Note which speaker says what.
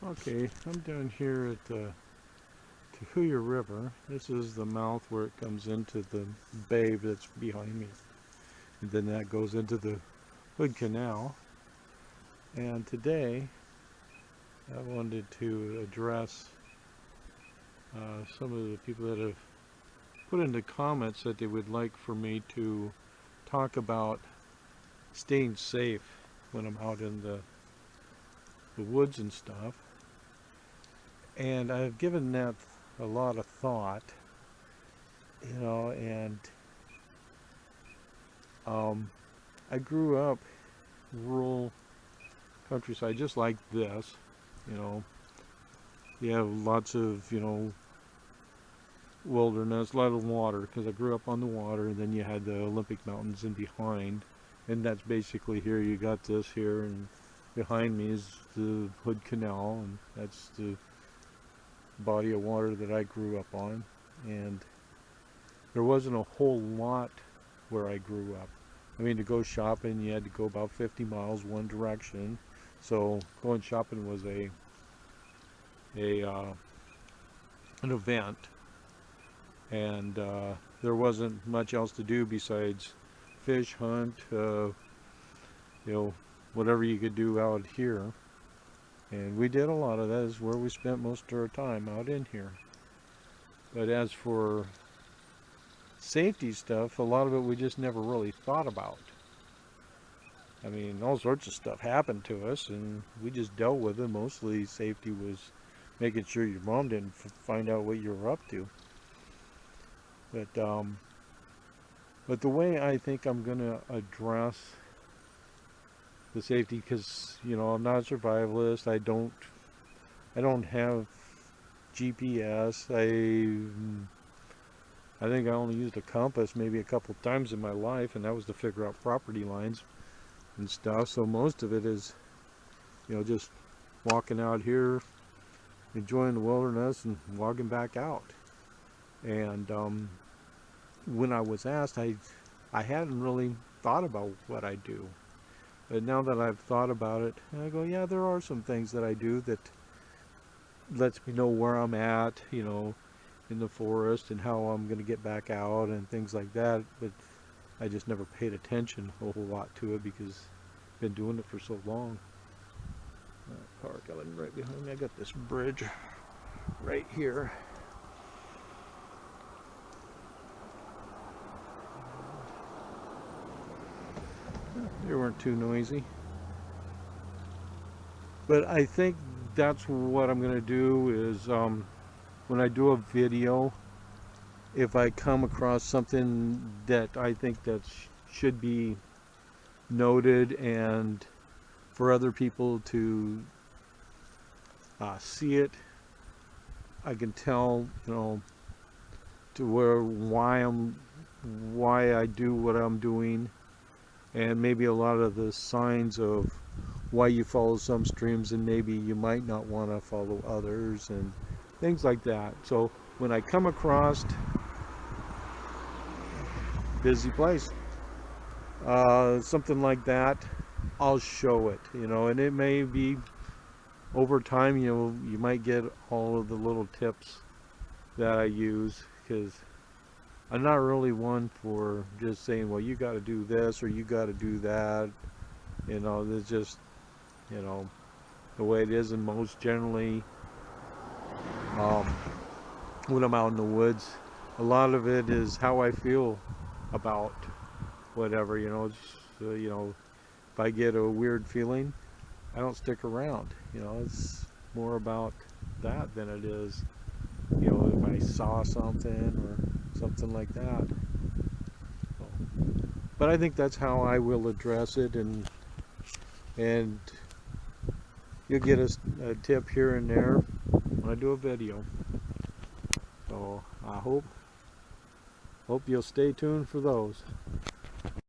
Speaker 1: Okay, I'm down here at the Tahuya River. This is the mouth where it comes into the bay that's behind me. And then that goes into the Hood Canal. And today I wanted to address some of the people that have put into comments that they would like for me to talk about staying safe when I'm out in the woods and stuff. And I've given that a lot of thought, and I grew up rural countryside just like this. You have lots of, wilderness, a lot of water, because I grew up on the water, and then you had the Olympic Mountains in behind, and that's basically here. You got this here, and behind me is the Hood Canal, and that's the body of water that I grew up on. And there wasn't a whole lot where I grew up. I mean, to go shopping, you had to go about 50 miles one direction. So going shopping was an event, and there wasn't much else to do besides fish, hunt, whatever you could do out here. And we did a lot of that. Is where we spent most of our time, out in here. But as for safety stuff, a lot of it we just never really thought about. I mean, all sorts of stuff happened to us, and we just dealt with it. Mostly safety was making sure your mom didn't find out what you were up to. But the way I think I'm going to address the safety, because I'm not a survivalist. I don't have GPS. I think I only used a compass maybe a couple times in my life, and that was to figure out property lines and stuff. So most of it is just walking out here, enjoying the wilderness, and walking back out. And when I was asked, I hadn't really thought about what I do. But now that I've thought about it, I go, yeah, there are some things that I do that lets me know where I'm at, in the forest, and how I'm going to get back out and things like that. But I just never paid attention a whole lot to it because I've been doing it for so long. Car coming right behind me. I got this bridge right here. They weren't too noisy. But I think that's what I'm going to do is when I do a video, if I come across something that I think that should be noted and for other people to see it, I can tell, why I do what I'm doing, and maybe a lot of the signs of why you follow some streams and maybe you might not want to follow others and things like that. So when I come across busy place, something like that, I'll show it, and it may be over time, you might get all of the little tips that I use, because I'm not really one for just saying, well, you got to do this or you got to do that. It's just, the way it is. And most generally, when I'm out in the woods, a lot of it is how I feel about whatever, if I get a weird feeling, I don't stick around. It's more about that than it is, if I saw something or something like that. But I think that's how I will address it, and you'll get a tip here and there when I do a video. So I hope you'll stay tuned for those.